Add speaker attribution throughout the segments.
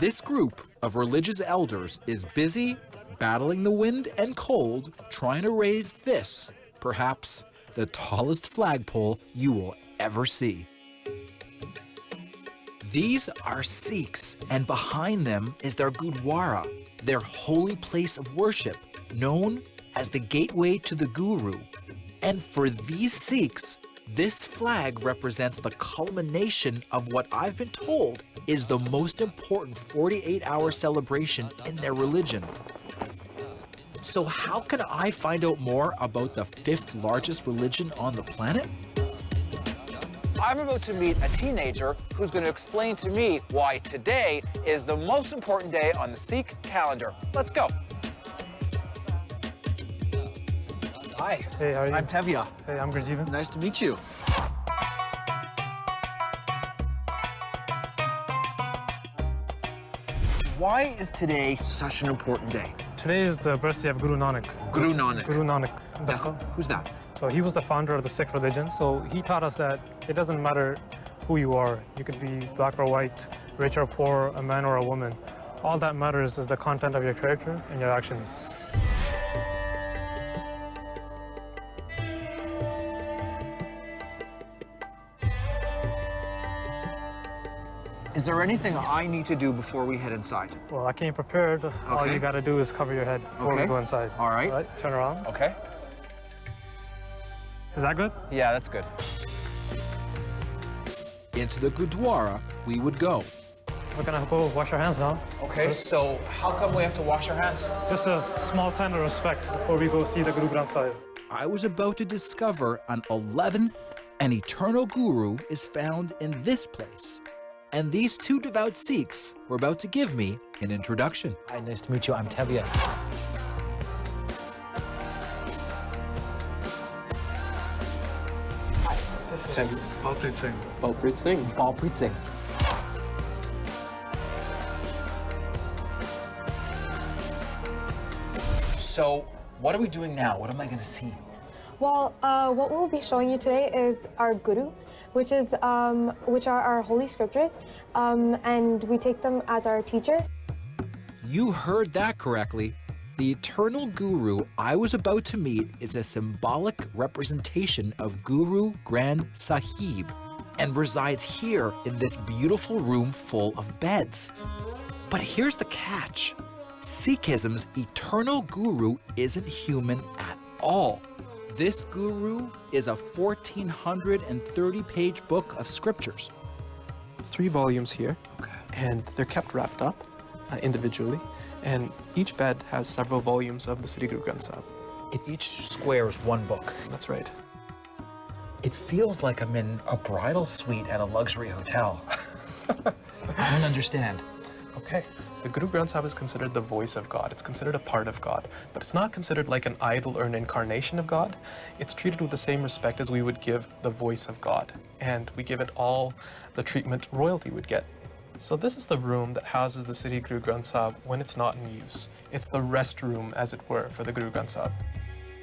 Speaker 1: This group of religious elders is busy battling the wind and cold, trying to raise this, perhaps the tallest flagpole you will ever see. These are Sikhs, and behind them is their Gurdwara, their holy place of worship, known as the gateway to the Guru. And for these Sikhs, this flag represents the culmination of what I've been told is the most important 48-hour celebration in their religion. So how can I find out more about the 5th largest religion on the planet?
Speaker 2: I'm about to meet a teenager who's going to explain to me why today is the most important day on the Sikh calendar. Let's go. Hi.
Speaker 3: Hey, how are you?
Speaker 2: I'm Tevya.
Speaker 3: Hey, I'm Gurdwara.
Speaker 2: Nice to meet you. Why is today such an important day?
Speaker 3: Today is the birthday of Guru Nanak.
Speaker 2: Guru Nanak.
Speaker 3: Guru Nanak.
Speaker 2: Now, who's that?
Speaker 3: So he was the founder of the Sikh religion. So he taught us that it doesn't matter who you are. You could be black or white, rich or poor, a man or a woman. All that matters is the content of your character and your actions.
Speaker 2: Is there anything I need to do before we head inside?
Speaker 3: Well, I came prepared. All you got to do is cover your head before we go inside.
Speaker 2: All right.
Speaker 3: All right, turn around.
Speaker 2: Okay.
Speaker 3: Is that good?
Speaker 2: Yeah, that's good.
Speaker 1: Into the Gurdwara we would go.
Speaker 3: We're gonna go wash our hands now.
Speaker 2: Okay, so how come we have to wash our hands?
Speaker 3: Just a small sign of respect before we go see the Guru Granth Sahib.
Speaker 1: I was about to discover an 11th and eternal Guru is found in this place. And these two devout Sikhs were about to give me an introduction.
Speaker 4: Hi, nice to meet you. I'm Tevya.
Speaker 3: This is Tevya. Balpreet Singh.
Speaker 4: Balpreet Singh. Balpreet Singh.
Speaker 2: So, what are we doing now? What am I going to see?
Speaker 5: Well, what we'll be showing you today is our Guru, which are our holy scriptures, and we take them as our teacher.
Speaker 1: You heard that correctly. The eternal Guru I was about to meet is a symbolic representation of Guru Granth Sahib and resides here in this beautiful room full of beds. But here's the catch. Sikhism's eternal Guru isn't human at all. This Guru is a 1,430-page book of scriptures.
Speaker 6: 3 volumes here, and they're kept wrapped up individually, and each bed has several volumes of the Sri Guru Granth Sahib.
Speaker 2: Each square is one book.
Speaker 6: That's right.
Speaker 2: It feels like I'm in a bridal suite at a luxury hotel. I don't understand.
Speaker 6: Okay. The Guru Granth Sahib is considered the voice of God. It's considered a part of God, but it's not considered like an idol or an incarnation of God. It's treated with the same respect as we would give the voice of God, and we give it all the treatment royalty would get. So this is the room that houses the Sri Guru Granth Sahib when it's not in use. It's the rest room, as it were, for the Guru Granth Sahib.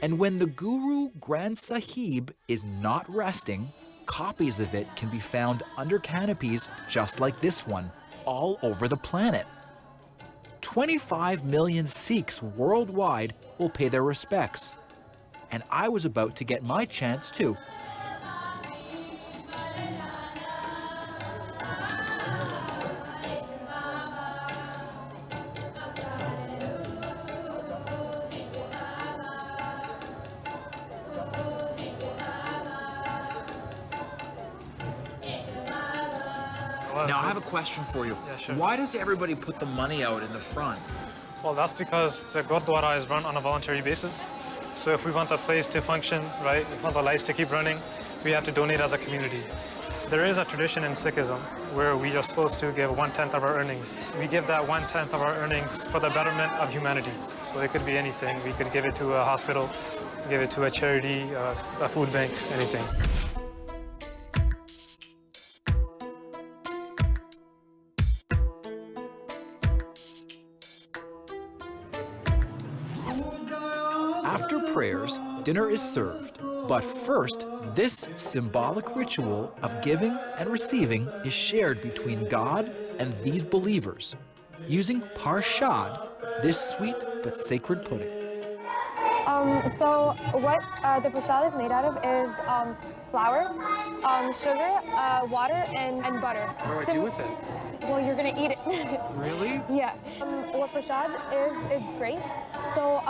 Speaker 1: And when the Guru Granth Sahib is not resting, copies of it can be found under canopies just like this one, all over the planet. 25 million Sikhs worldwide will pay their respects. And I was about to get my chance too.
Speaker 2: Now, I have a question for you.
Speaker 3: Yeah, sure.
Speaker 2: Why does everybody put the money out in the front?
Speaker 3: Well, that's because the Gurdwara is run on a voluntary basis. So if we want the place to function, right, if we want the lights to keep running, we have to donate as a community. There is a tradition in Sikhism where we are supposed to give 1/10 of our earnings. We give that 1/10 of our earnings for the betterment of humanity. So it could be anything. We could give it to a hospital, give it to a charity, a food bank, anything.
Speaker 1: After prayers, dinner is served. But first, this symbolic ritual of giving and receiving is shared between God and these believers using parshad, this sweet but sacred pudding.
Speaker 5: So what the prashad is made out of is flour, sugar, water, and butter.
Speaker 2: What do I do with it?
Speaker 5: Well, you're gonna eat it.
Speaker 2: Really?
Speaker 5: Yeah. What prashad is grace. So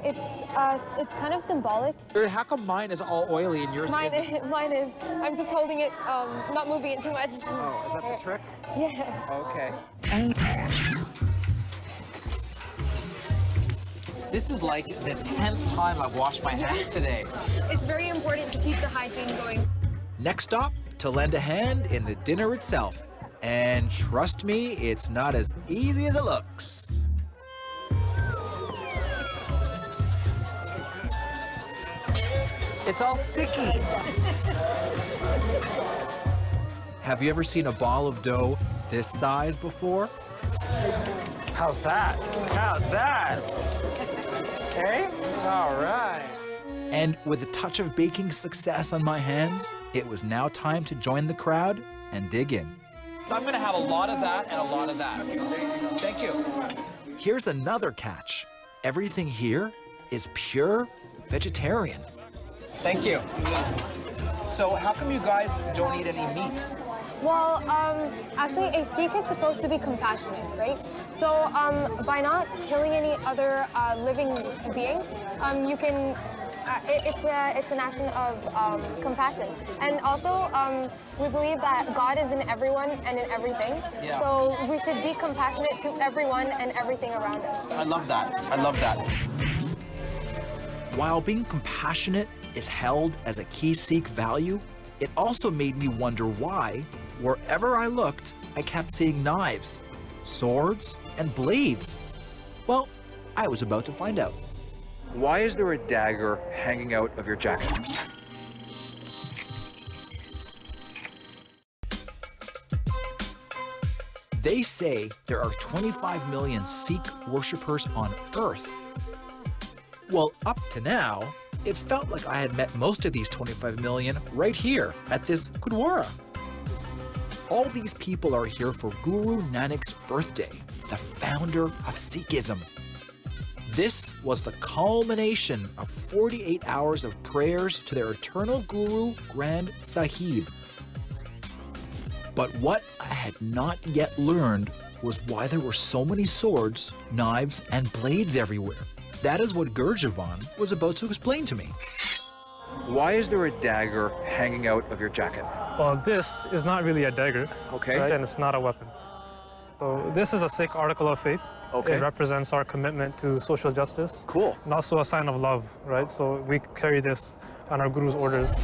Speaker 5: it's kind of symbolic.
Speaker 2: How come mine is all oily and yours isn't?
Speaker 5: Mine is. I'm just holding it, not moving it too much.
Speaker 2: Oh, is that the trick?
Speaker 5: Yeah.
Speaker 2: Okay.
Speaker 1: This is like the 10th time I've washed my hands today.
Speaker 5: It's very important to keep the hygiene going.
Speaker 1: Next stop, to lend a hand in the dinner itself. And trust me, it's not as easy as it looks.
Speaker 2: It's all sticky.
Speaker 1: Have you ever seen a ball of dough this size before?
Speaker 2: How's that? How's that? Hey? All right.
Speaker 1: And with a touch of baking success on my hands, it was now time to join the crowd and dig in.
Speaker 2: So I'm gonna have a lot of that and a lot of that. Thank you.
Speaker 1: Here's another catch. Everything here is pure vegetarian.
Speaker 2: Thank you. So how come you guys don't eat any meat?
Speaker 5: Well, actually, a Sikh is supposed to be compassionate, right? So, by not killing any other living being, you can. It's an action of compassion, and also we believe that God is in everyone and in everything.
Speaker 2: Yeah.
Speaker 5: So we should be compassionate to everyone and everything around us.
Speaker 2: I love that. I love that.
Speaker 1: While being compassionate is held as a key Sikh value, it also made me wonder why, wherever I looked, I kept seeing knives, swords, and blades. Well, I was about to find out.
Speaker 2: Why is there a dagger hanging out of your jacket?
Speaker 1: They say there are 25 million Sikh worshippers on Earth. Well, up to now, it felt like I had met most of these 25 million right here at this Gurdwara. All these people are here for Guru Nanak's birthday, the founder of Sikhism. This was the culmination of 48 hours of prayers to their eternal Guru Granth Sahib. But what I had not yet learned was why there were so many swords, knives, and blades everywhere. That is what Gurdwara was about to explain to me.
Speaker 2: Why is there a dagger hanging out of your jacket?
Speaker 3: Well, this is not really a dagger,
Speaker 2: Okay.
Speaker 3: right? And it's not a weapon. So this is a Sikh article of faith.
Speaker 2: Okay.
Speaker 3: It represents our commitment to social justice.
Speaker 2: Cool.
Speaker 3: And also a sign of love, right? So we carry this on our Guru's orders.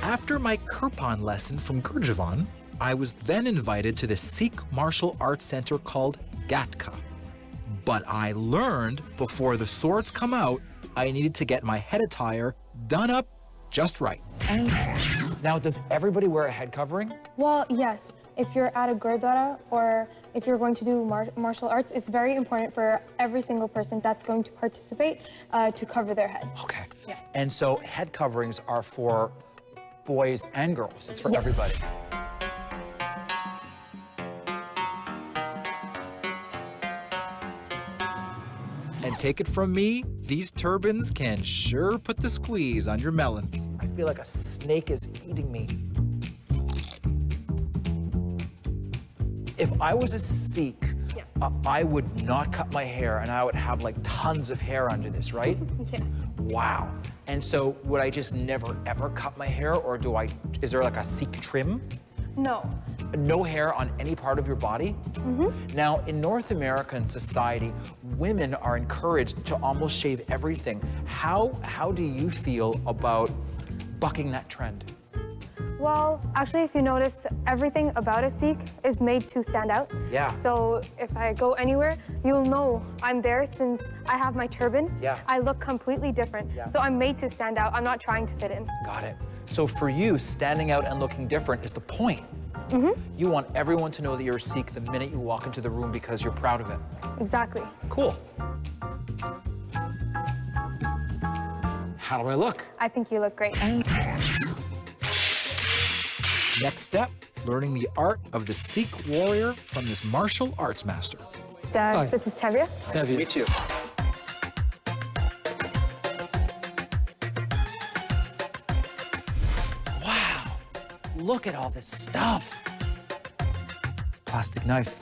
Speaker 1: After my Kirpan lesson from Gurdwara, I was then invited to the Sikh martial arts center called Gatka. But I learned before the swords come out, I needed to get my head attire done up just right.
Speaker 2: Now, does everybody wear a head covering?
Speaker 5: Well, yes. If you're at a Gurdwara or if you're going to do martial arts, it's very important for every single person that's going to participate to cover their head.
Speaker 1: Okay.
Speaker 5: Yeah.
Speaker 1: And so head coverings are for boys and girls. It's for
Speaker 5: Yes.
Speaker 1: everybody. And take it from me, these turbans can sure put the squeeze on your melons. I feel like a snake is eating me. If I was a Sikh,
Speaker 5: Yes.
Speaker 1: I would not cut my hair and I would have like tons of hair under this, right?
Speaker 5: Yeah.
Speaker 1: Wow. And so would I just never ever cut my hair, or is there like a Sikh trim?
Speaker 5: No.
Speaker 1: No hair on any part of your body? Now, in North American society, women are encouraged to almost shave everything. How do you feel about bucking that trend?
Speaker 5: Well, actually, if you notice, everything about a Sikh is made to stand out.
Speaker 1: Yeah.
Speaker 5: So if I go anywhere, you'll know I'm there since I have my turban.
Speaker 1: Yeah.
Speaker 5: I look completely different.
Speaker 1: Yeah.
Speaker 5: So I'm made to stand out. I'm not trying to fit in.
Speaker 1: Got it. So for you, standing out and looking different is the point. You want everyone to know that you're a Sikh the minute you walk into the room because you're proud of it.
Speaker 5: Exactly.
Speaker 1: Cool.
Speaker 2: How do I look?
Speaker 5: I think you look great.
Speaker 1: Next step, learning the art of the Sikh warrior from this martial arts master.
Speaker 5: This is Tevya.
Speaker 2: Nice to meet you. Wow, look at all this stuff. Plastic knife,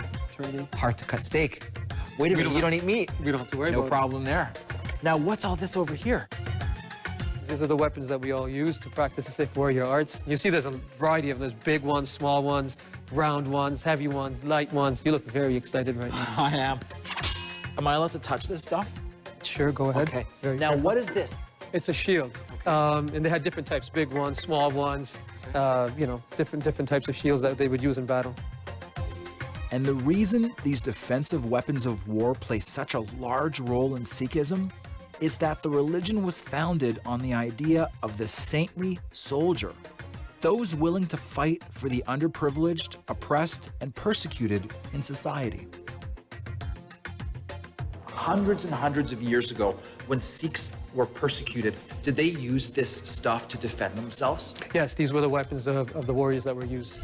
Speaker 2: hard to cut steak. Wait a minute, you don't eat meat.
Speaker 7: We don't have to worry about
Speaker 2: No
Speaker 7: it.
Speaker 2: problem there. Now, what's all this over here?
Speaker 7: These are the weapons that we all use to practice the Sikh warrior arts. You see there's a variety of them. There's big ones, small ones, round ones, heavy ones, light ones. You look very excited right now.
Speaker 2: I am. Am I allowed to touch this stuff?
Speaker 7: Sure, go ahead.
Speaker 2: Okay.
Speaker 7: Very
Speaker 2: Now,
Speaker 7: careful.
Speaker 2: what is this?
Speaker 7: It's a shield. And they had different types, big ones, small ones, you know, different types of shields that they would use in battle.
Speaker 1: And the reason these defensive weapons of war play such a large role in Sikhism is that the religion was founded on the idea of the saintly soldier, those willing to fight for the underprivileged, oppressed, and persecuted in society. Hundreds and hundreds of years ago, when Sikhs were persecuted, did they use this stuff to defend themselves?
Speaker 7: Yes, these were the weapons of the warriors that were used.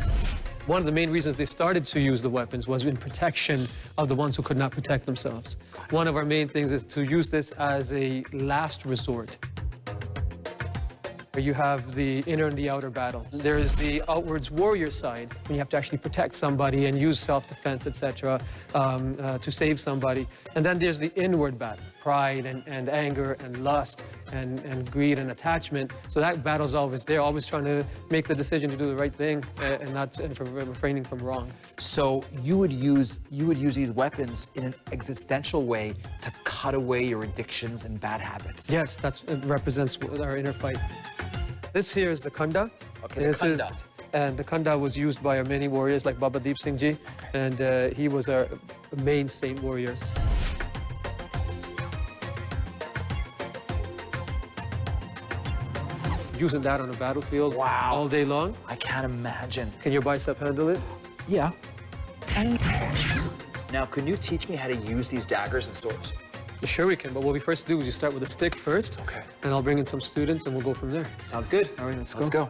Speaker 7: One of the main reasons they started to use the weapons was in protection of the ones who could not protect themselves. One of our main things is to use this as a last resort. You have the inner and the outer battle. There is the outwards warrior side, when you have to actually protect somebody and use self-defense, etc., to save somebody. And then there's the inward battle, pride and anger and lust and greed and attachment. So that battle's always there, always trying to make the decision to do the right thing and from refraining from wrong.
Speaker 2: So you would use these weapons in an existential way to cut away your addictions and bad habits.
Speaker 7: Yes, it represents our inner fight. This here is the Khanda.
Speaker 2: Okay,
Speaker 7: This
Speaker 2: the
Speaker 7: is,
Speaker 2: Khanda.
Speaker 7: and the Khanda was used by our many warriors like Baba Deep Singh Ji, and he was our main saint warrior. Using that on a battlefield
Speaker 2: Wow.
Speaker 7: all day long.
Speaker 2: I can't imagine.
Speaker 7: Can your bicep handle it?
Speaker 2: Yeah. Now, can you teach me how to use these daggers and swords?
Speaker 7: Sure we can, but what we first do is you start with a stick first.
Speaker 2: Okay.
Speaker 7: And I'll bring in some students and we'll go from there.
Speaker 2: Sounds good.
Speaker 7: All right, let's
Speaker 2: Let's
Speaker 7: go.
Speaker 2: go.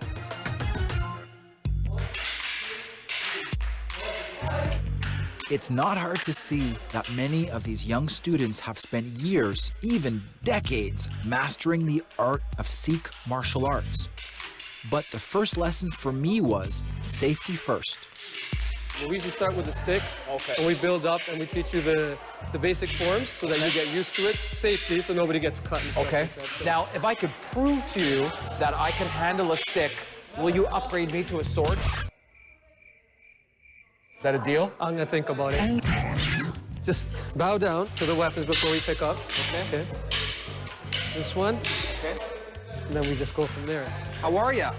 Speaker 1: It's not hard to see that many of these young students have spent years, even decades, mastering the art of Sikh martial arts. But the first lesson for me was safety first.
Speaker 7: We usually start with the sticks.
Speaker 2: Okay.
Speaker 7: And we build up and we teach you the basic forms so that you get used to it. Safety, so nobody gets cut and stuff
Speaker 2: Okay.
Speaker 7: like that. So-
Speaker 2: Now, if I could prove to you that I can handle a stick, will you upgrade me to a sword? Is that a deal?
Speaker 7: I'm gonna think about it. Just bow down to the weapons before we pick up. Okay. This one,
Speaker 2: Okay.
Speaker 7: and then we just go from there.
Speaker 2: How are ya?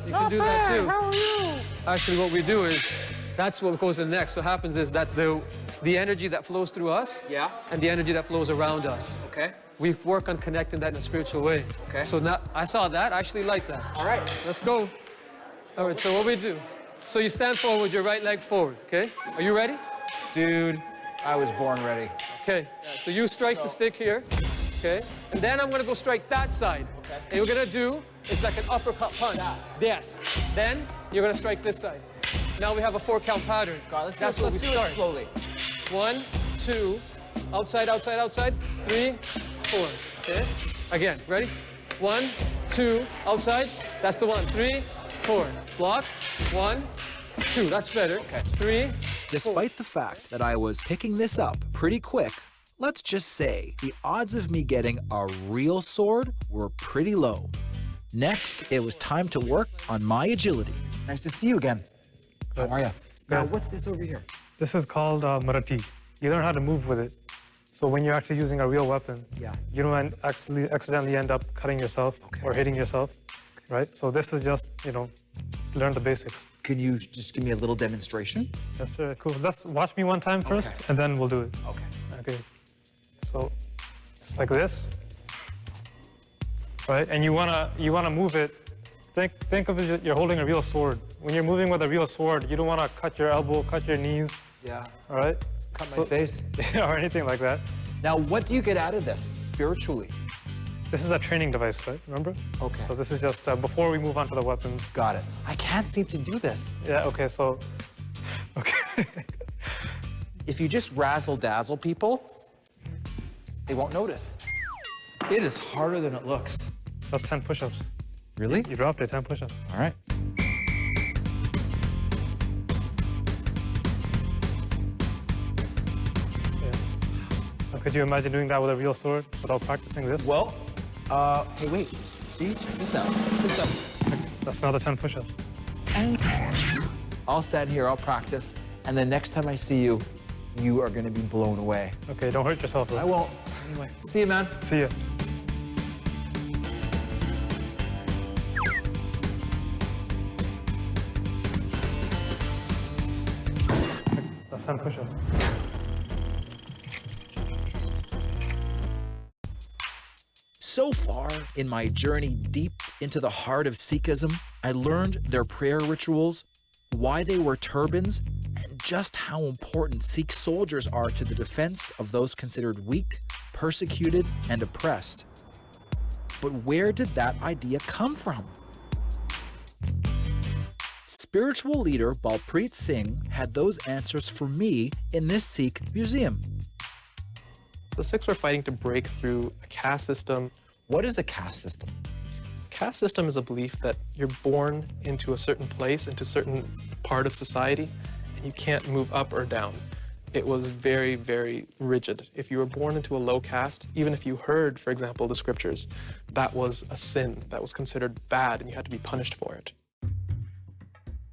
Speaker 7: You can do that too.
Speaker 2: How are you?
Speaker 7: Actually, what we do is, that's what goes in next. So what happens is that the energy that flows through us
Speaker 2: Yeah.
Speaker 7: and the energy that flows around us,
Speaker 2: Okay.
Speaker 7: we work on connecting that in a spiritual way.
Speaker 2: Okay.
Speaker 7: So now, I saw that, I actually like that.
Speaker 2: All right.
Speaker 7: Let's go. All right, so what we do, so you stand forward, your right leg forward, okay? Are you ready?
Speaker 2: Dude, I was born ready.
Speaker 7: Okay, so you strike the stick here, okay? And then I'm gonna go strike that side.
Speaker 2: Okay.
Speaker 7: And what we're gonna do is like an uppercut punch. Yes. Then you're gonna strike this side. Now we have a 4-count pattern.
Speaker 2: God, let's
Speaker 7: That's
Speaker 2: do,
Speaker 7: where
Speaker 2: let's
Speaker 7: we
Speaker 2: do
Speaker 7: start.
Speaker 2: it slowly.
Speaker 7: 1, 2, outside, outside, outside. 3, 4. Okay? Again, ready? 1, 2, outside. That's the one. 3, 4. Block. 1, 2. That's better.
Speaker 2: Okay.
Speaker 7: 3, 4.
Speaker 1: Despite the fact that I was picking this up pretty quick, let's just say the odds of me getting a real sword were pretty low. Next, it was time to work on my agility.
Speaker 2: Nice to see you again. How are ya? Now,
Speaker 3: Good.
Speaker 2: what's this over here?
Speaker 3: This is called Marathi. You learn how to move with it. So when you're actually using a real weapon,
Speaker 2: Yeah.
Speaker 3: you don't accidentally end up cutting yourself or hitting yourself, right? So this is just, learn the basics.
Speaker 2: Can you just give me a little demonstration?
Speaker 3: That's cool. Let's watch me one time first,
Speaker 2: Okay.
Speaker 3: and then we'll do it.
Speaker 2: Okay.
Speaker 3: Okay. So it's like this, right? And you wanna move it. Think of it as you're holding a real sword. When you're moving with a real sword, you don't wanna cut your elbow, cut your knees,
Speaker 2: Yeah.
Speaker 3: all right?
Speaker 2: Cut my face.
Speaker 3: or anything like that.
Speaker 2: Now, what do you get out of this spiritually?
Speaker 3: This is a training device, right? Remember?
Speaker 1: Okay.
Speaker 3: So this is just before we move on to the weapons.
Speaker 1: Got it. I can't seem to do this.
Speaker 3: Yeah, okay, so... Okay.
Speaker 1: If you just razzle-dazzle people, they won't notice. It is harder than it looks.
Speaker 3: That's 10 push-ups.
Speaker 1: Really?
Speaker 3: You dropped it, 10 push-ups.
Speaker 1: All right.
Speaker 3: Yeah. So could you imagine doing that with a real sword without practicing this?
Speaker 1: Well, hey, wait. See? Check this out. Check this out.
Speaker 3: That's another 10 push-ups.
Speaker 1: I'll stand here, I'll practice, and then next time I see you, you are gonna be blown away.
Speaker 3: Okay, don't hurt yourself, though.
Speaker 1: I won't. Anyway, see you, man.
Speaker 3: See ya. That's 10 push-ups.
Speaker 1: So far in my journey deep into the heart of Sikhism, I learned their prayer rituals, why they wear turbans, and just how important Sikh soldiers are to the defense of those considered weak, persecuted, and oppressed. But where did that idea come from? Spiritual leader Balpreet Singh had those answers for me in this Sikh museum.
Speaker 6: The Sikhs were fighting to break through a caste system.
Speaker 1: What is a caste system?
Speaker 6: Caste system is a belief that you're born into a certain place, into a certain part of society, and you can't move up or down. It was very, very rigid. If you were born into a low caste, even if you heard, for example, the scriptures, that was a sin, that was considered bad, and you had to be punished for it.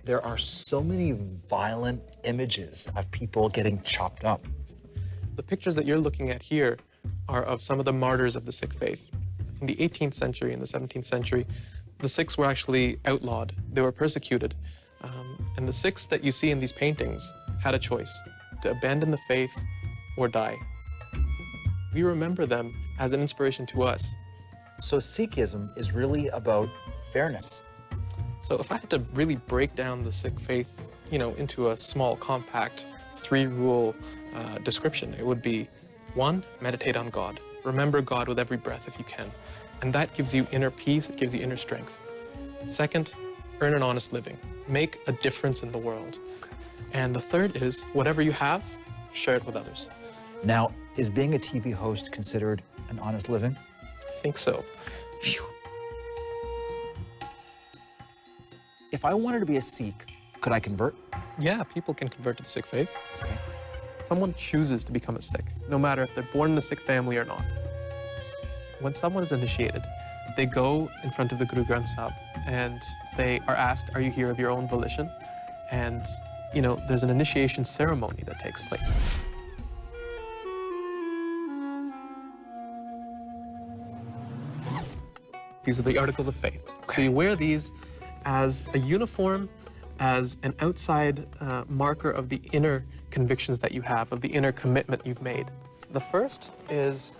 Speaker 1: There are so many violent images of people getting chopped up.
Speaker 6: The pictures that you're looking at here are of some of the martyrs of the Sikh faith. In the 18th century and the 17th century, the Sikhs were actually outlawed. They were persecuted. And the Sikhs that you see in these paintings had a choice, to abandon the faith or die. We remember them as an inspiration to us.
Speaker 1: So Sikhism is really about fairness.
Speaker 6: So if I had to really break down the Sikh faith, into a small, compact, 3-rule description, it would be: 1, meditate on God. Remember God with every breath if you can. And that gives you inner peace, it gives you inner strength. 2nd, earn an honest living. Make a difference in the world. And the 3rd is, whatever you have, share it with others.
Speaker 1: Now, is being a TV host considered an honest living?
Speaker 6: I think so.
Speaker 1: Phew. If I wanted to be a Sikh, could I convert?
Speaker 6: Yeah, people can convert to the Sikh faith.
Speaker 1: Okay.
Speaker 6: Someone chooses to become a Sikh, no matter if they're born in a Sikh family or not. When someone is initiated, they go in front of the Guru Granth Sahib and they are asked, are you here of your own volition? And, there's an initiation ceremony that takes place. These are the articles of faith. So you wear these as a uniform, as an outside marker of the inner convictions that you have, of the inner commitment you've made. The first is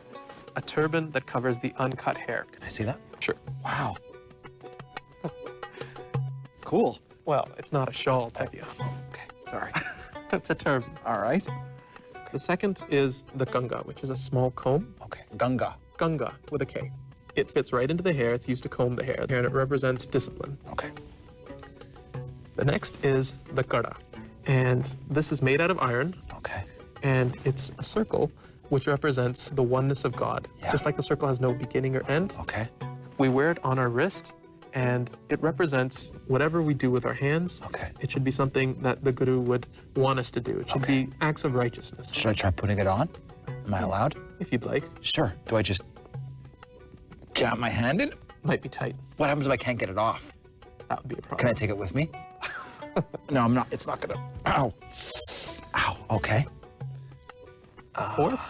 Speaker 6: a turban that covers the uncut hair.
Speaker 1: Can I see that?
Speaker 6: Sure.
Speaker 1: Wow. Cool.
Speaker 6: Well, it's not a shawl, Tevya.
Speaker 1: Okay, sorry.
Speaker 6: It's a turban.
Speaker 1: All right.
Speaker 6: The second is the ganga, which is a small comb.
Speaker 1: Okay, Ganga.
Speaker 6: Ganga with a K. It fits right into the hair. It's used to comb the hair, and it represents discipline.
Speaker 1: Okay.
Speaker 6: The next is the kada, and this is made out of iron,
Speaker 1: Okay.
Speaker 6: and it's a circle which represents the oneness of God.
Speaker 1: Yeah.
Speaker 6: Just like the circle has no beginning or end,
Speaker 1: Okay.
Speaker 6: we wear it on our wrist, and it represents whatever we do with our hands.
Speaker 1: Okay.
Speaker 6: It should be something that the Guru would want us to do. It should
Speaker 1: Okay.
Speaker 6: be acts of righteousness,
Speaker 1: Should I try putting it on? Am I allowed?
Speaker 6: if you'd like.
Speaker 1: Sure. Do I just jam my hand in?
Speaker 6: Might be tight.
Speaker 1: What happens if I can't get it off?
Speaker 6: That would be a problem.
Speaker 1: Can I take it with me? No, I'm not. It's not gonna. Ow. Ow. Okay.
Speaker 6: Fourth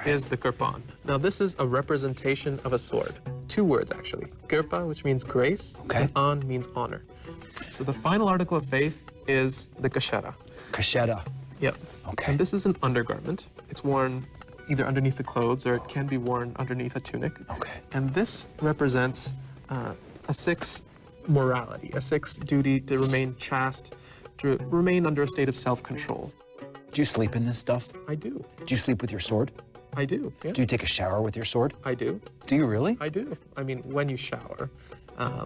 Speaker 6: is the kirpan. Now this is a representation of a sword. 2 words actually. Kirpa, which means grace,
Speaker 1: Okay.
Speaker 6: and an means honor. So the final article of faith is the kashera.
Speaker 1: Kasheda.
Speaker 6: Yep.
Speaker 1: Okay.
Speaker 6: And this is an undergarment. It's worn either underneath the clothes or it can be worn underneath a tunic.
Speaker 1: Okay.
Speaker 6: And this represents a Sikh's morality, a Sikh's duty to remain chaste, to remain under a state of self-control.
Speaker 1: Do you sleep in this stuff?
Speaker 6: I do.
Speaker 1: Do you sleep with your sword?
Speaker 6: I do, yeah.
Speaker 1: Do you take a shower with your sword?
Speaker 6: I do.
Speaker 1: Do you really?
Speaker 6: I do. I mean, when you shower,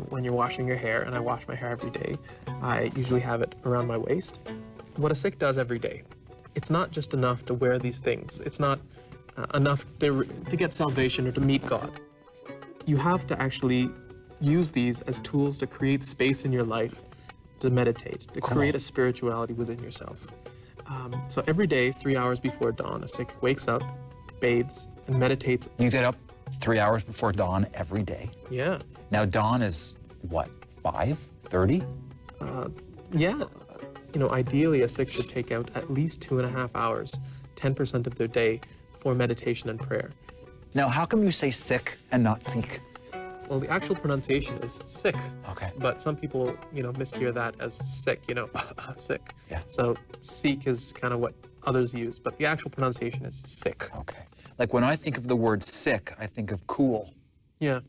Speaker 6: when you're washing your hair, and I wash my hair every day, I usually have it around my waist. What a Sikh does every day, it's not just enough to wear these things. It's not enough to get salvation or to meet God. You have to actually use these as tools to create space in your life to meditate, to create a spirituality within yourself. So every day, 3 hours before dawn, a Sikh wakes up, bathes, and meditates.
Speaker 1: You get up 3 hours before dawn every day.
Speaker 6: Yeah.
Speaker 1: Now dawn is what, 5:30?
Speaker 6: Yeah. You know, ideally, a Sikh should take out at least 2.5 hours, 10% of their day, for meditation and prayer.
Speaker 1: Now, how come you say Sikh and not Sikh?
Speaker 6: Well, the actual pronunciation is Sikh.
Speaker 1: Okay.
Speaker 6: But some people, you know, mishear that as Sikh, you know, Sikh.
Speaker 1: Yeah.
Speaker 6: So Sikh is kind of what others use, but the actual pronunciation is Sikh.
Speaker 1: Okay. Like when I think of the word Sikh, I think of cool.
Speaker 6: Yeah.